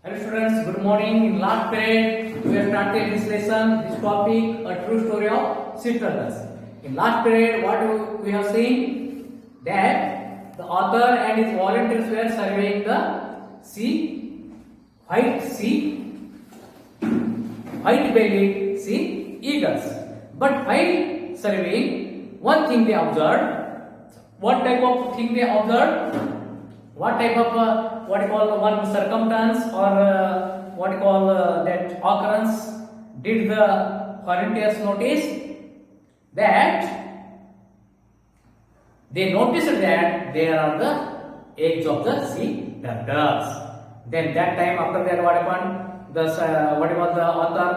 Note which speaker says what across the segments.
Speaker 1: Hello students, good morning. In last period, we have started this lesson, this topic, a true story of sea turtles. In last period, what we have seen that the author and his volunteers were surveying the white-bellied sea eagles. But while surveying, one thing they observed. What type of thing they observed? What type of what you call one circumstance or what you call that occurrence did the volunteers notice? That they noticed that there are the eggs of the sea turtles. Then that time after that what happened? The what was the author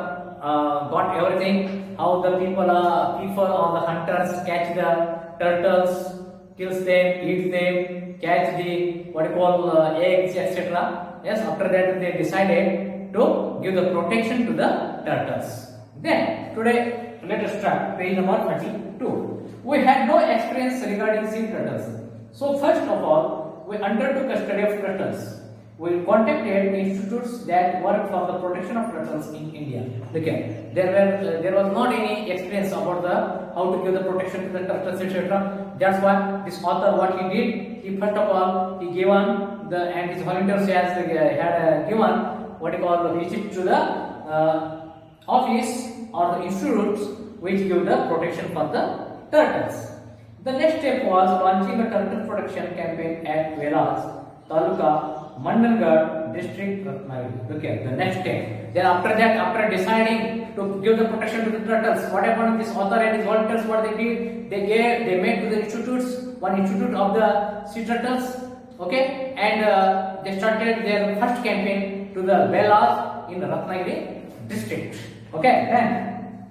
Speaker 1: got everything, how the people or the hunters catch the turtles, kills them, eats them, catch the what you call eggs, etc. Yes, after that they decided to give the protection to the turtles. Then today let us start page number 32. We had no experience regarding sea turtles. So first of all, we undertook a study of turtles. We contacted institutes that work for the protection of turtles in India. Okay, there was not any experience about the how to give the protection to the turtles, etc. That's why this author what he did, he first of all he given the and his volunteers had given what you call visit to the office or the institutes which give the protection for the turtles. The next step was launching a turtle protection campaign at Velas, Taluka, Mandangarh district, Ratnagiri. Okay, the next step. Then after that, after deciding to give the protection to the turtles, what happened? This author and his volunteers, what they did, they made to the institutes, one institute of the sea turtles. Okay, and they started their first campaign to the Velas in the Ratnagiri district. Okay, then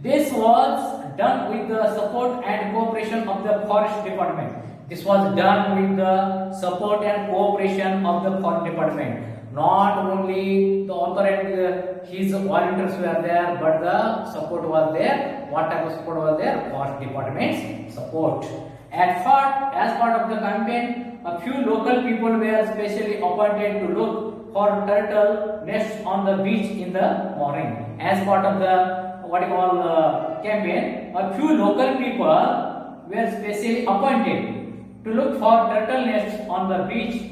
Speaker 1: this was done with the support and cooperation of the forest department. This was done with the support and cooperation of the forest department. Not only the author and his volunteers were there, but the support was there. What type of support was there? Forest department's support. As part of the campaign, a few local people were specially appointed to look for turtle nests on the beach in the morning. As part of the what you call campaign, a few local people were specially appointed to look for turtle nests on the beach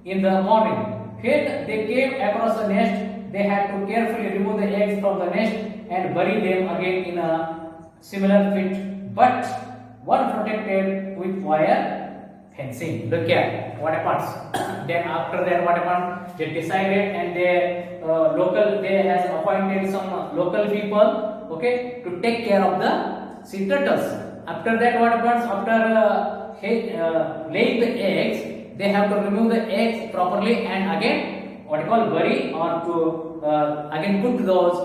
Speaker 1: in the morning. When they came across the nest, they had to carefully remove the eggs from the nest and bury them again in a similar pit, but one protected with wire fencing. Look here, what happens? Then after that, what happened? They decided and they has appointed some local people, okay, to take care of the sea turtles. After that, what happens? After laying the eggs, they have to remove the eggs properly and again what you call bury or to again put those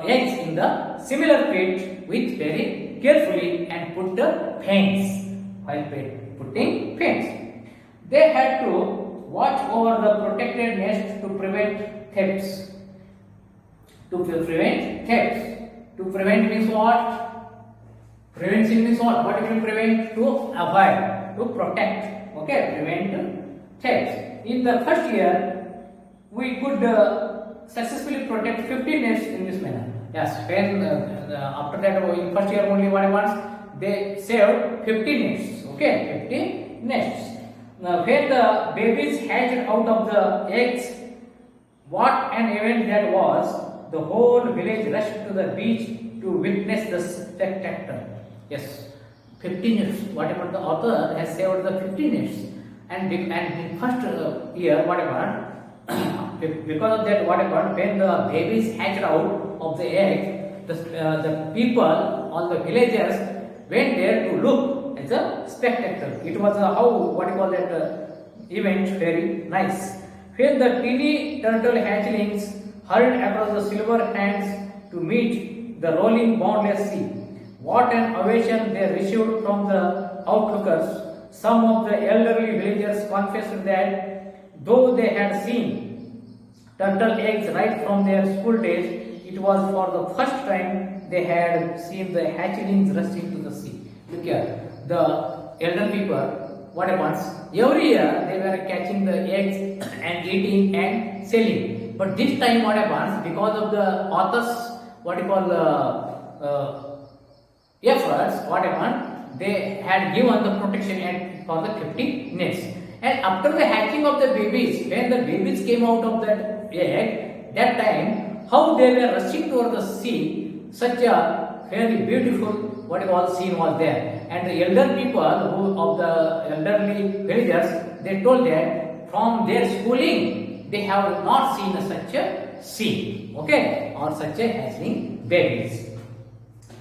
Speaker 1: eggs in the similar pit with very carefully and put the fence. While putting fence, they had to watch over the protected nest to prevent thefts. To prevent means what? Prevention means what? What you can prevent? To avoid, to protect. Okay, prevent thefts. In the first year, we could successfully protect 50 nests in this manner. Yes, when after that, in first year only what happens? They saved 50 nests. Okay, 50 nests. Now, when the babies hatched out of the eggs, what an event that was! The whole village rushed to the beach to witness the spectacle. Yes, 50 nests. Whatever the author has saved the 50 nests, and in first year, whatever, because of that, whatever, when the babies hatched out of the egg, the people, all the villagers went there to look as a spectacle. It was event very nice. When the teeny turtle hatchlings hurried across the silver sands to meet the rolling boundless sea. What an ovation they received from the outlookers. Some of the elderly villagers confessed that though they had seen turtle eggs right from their school days, it was for the first time they had seen the hatchlings rushing to the sea. Look here, the elder people what happens? Every year they were catching the eggs and eating and selling. But this time what happens? Because of the authors, what you call efforts, what happened? They had given the protection and for the 50 nests. And after the hatching of the babies, when the babies came out of that egg, that time how they were rushing toward the sea, such a very beautiful what you call scene was there. And the elder people who of the elderly villagers, they told that from their schooling they have not seen such a scene, okay, or such a hatching babies.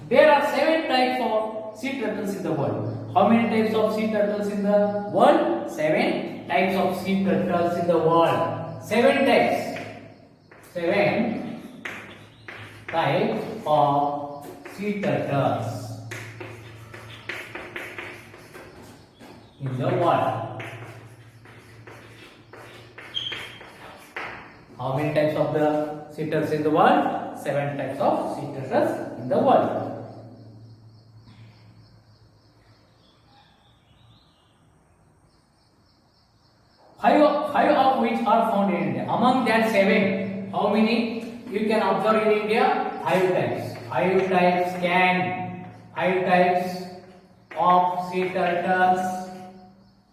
Speaker 1: There are 7 types of sea turtles in the world. How many types of sea turtles in the world? 7 types of sea turtles in the world. 7 types. 7 types of sea turtles in the world. How many types of the sea turtles in the world? 7 types of sea turtles in the world. 5 of which are found in India. Among that 7, how many you can observe in India? 5 types. 5 types of sea turtles.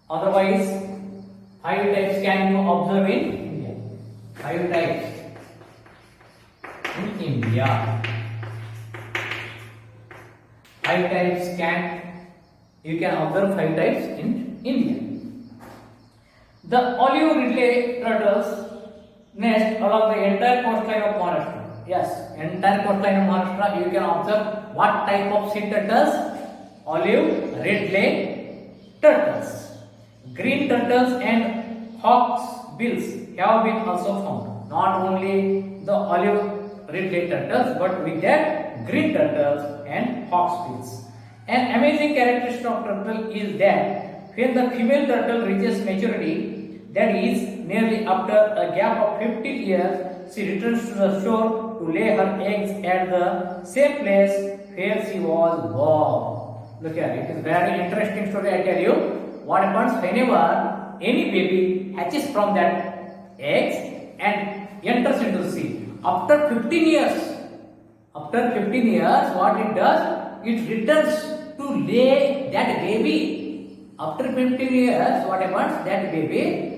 Speaker 1: Otherwise, 5 types can you observe in India? 5 types in India. 5 types you can observe 5 types in India. The olive ridley turtles nest along the entire coastline of Maharashtra. Yes, entire coastline of Maharashtra you can observe what type of sea turtles? Olive ridley turtles. Green turtles and hawk's bills have been also found. Not only the olive ridley turtles, but with that green turtles and hawk's bills. An amazing characteristic of turtle is that when the female turtle reaches maturity, that is nearly after a gap of 15 years, she returns to the shore to lay her eggs at the same place where she was born. Look here, it is very interesting story I tell you. What happens whenever any baby hatches from that eggs and enters into the sea. After 15 years, what it does? It returns to lay that baby. After 15 years, what happens? That baby,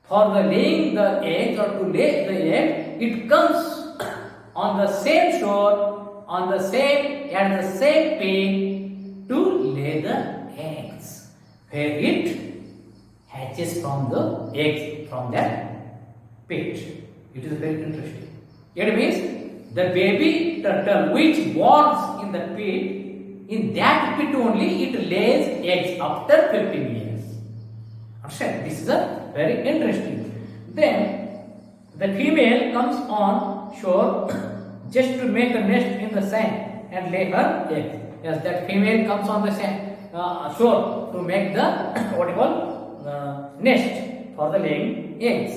Speaker 1: for the laying the eggs or to lay the egg, it comes on the same shore, at the same pit to lay the eggs, where it hatches from the eggs from that pit. It is very interesting. It means the baby turtle which borns in the pit, in that pit only it lays eggs after 15 years. Understand? This is a very interesting. Then the female comes on shore just to make a nest in the sand and lay her eggs. Yes, that female comes on the shore to make the what you call nest for the laying eggs,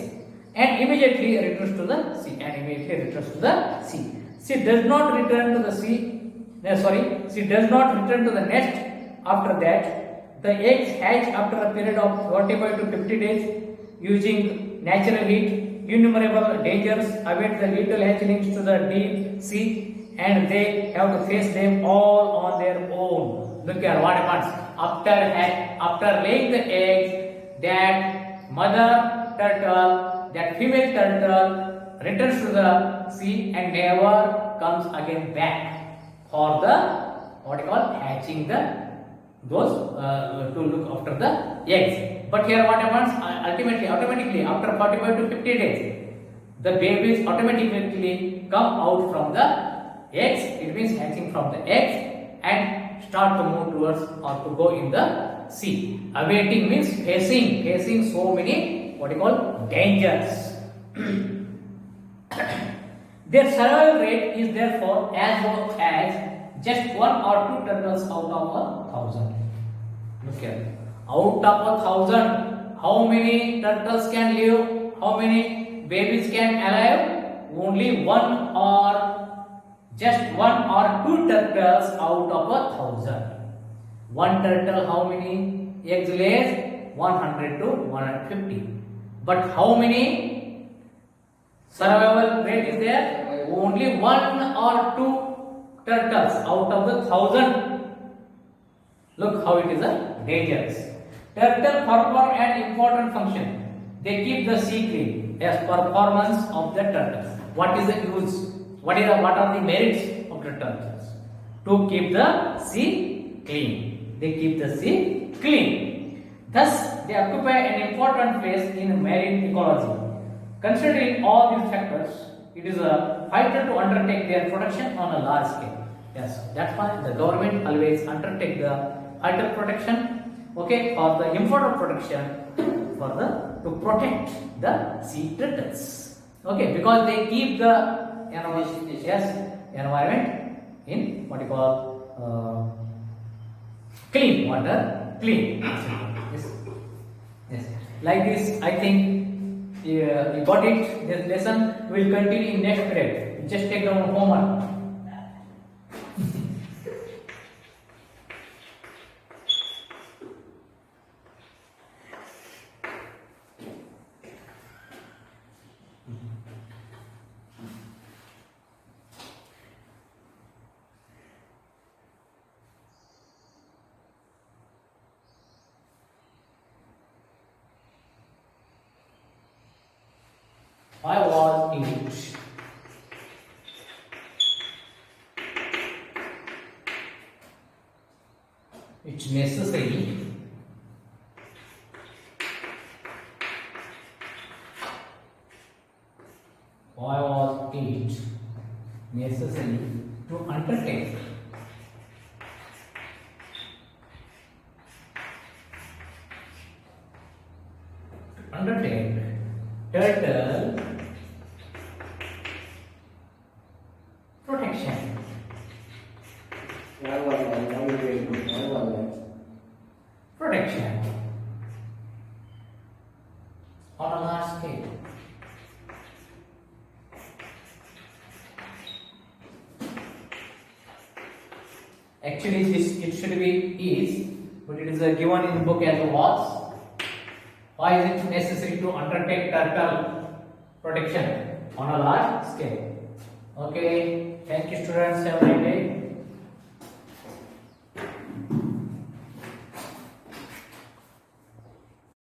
Speaker 1: and immediately returns to the sea. She does not return to the sea. She does not return to the nest after that. The eggs hatch after a period of 45 to 50 days using natural heat. Innumerable dangers await the little hatchlings to the deep sea, and they have to face them all on their own. Look here, what happens after laying the eggs, that mother turtle, that female turtle returns to the sea and never comes again back for the what you call hatching those to look after the eggs. But here what happens? Automatically after 45 to 50 days, the babies automatically come out from the eggs. It means hatching from the eggs and start to move towards or to go in the sea. Awaiting means facing so many what you call dangers. Their survival rate is therefore as low as just 1 or 2 turtles out of 1,000. Look here. Out of 1,000, how many turtles can live? How many babies can alive? Only 1 or 2 turtles out of 1,000. 1 turtle, how many eggs lays 100 to 150. But how many survival rate is there? Only 1 or 2 turtles out of the 1,000. Look how it is dangerous. Turtle perform an important function. They keep the sea clean. Yes, performance of the turtle. What is the use? What are the merits of the turtles? To keep the sea clean. They keep the sea clean. Thus, they occupy an important place in marine ecology. Considering all these factors, it is vital to undertake their protection on a large scale. Yes, that's why the government always undertake the vital protection, okay, for the important protection for the to protect the sea turtles, okay, because they keep the environment in what you call clean water, clean. Yes, yes. Like this, I think you got it. This lesson will continue in next period. Just take down homework. I was it. It's necessary why was it necessary to undertake turtle protection. Protection on a large scale. Actually, it should be is, but it is given in the book as was. Why is it necessary to undertake turtle protection on a large scale? Okay, thank you students, have a nice day.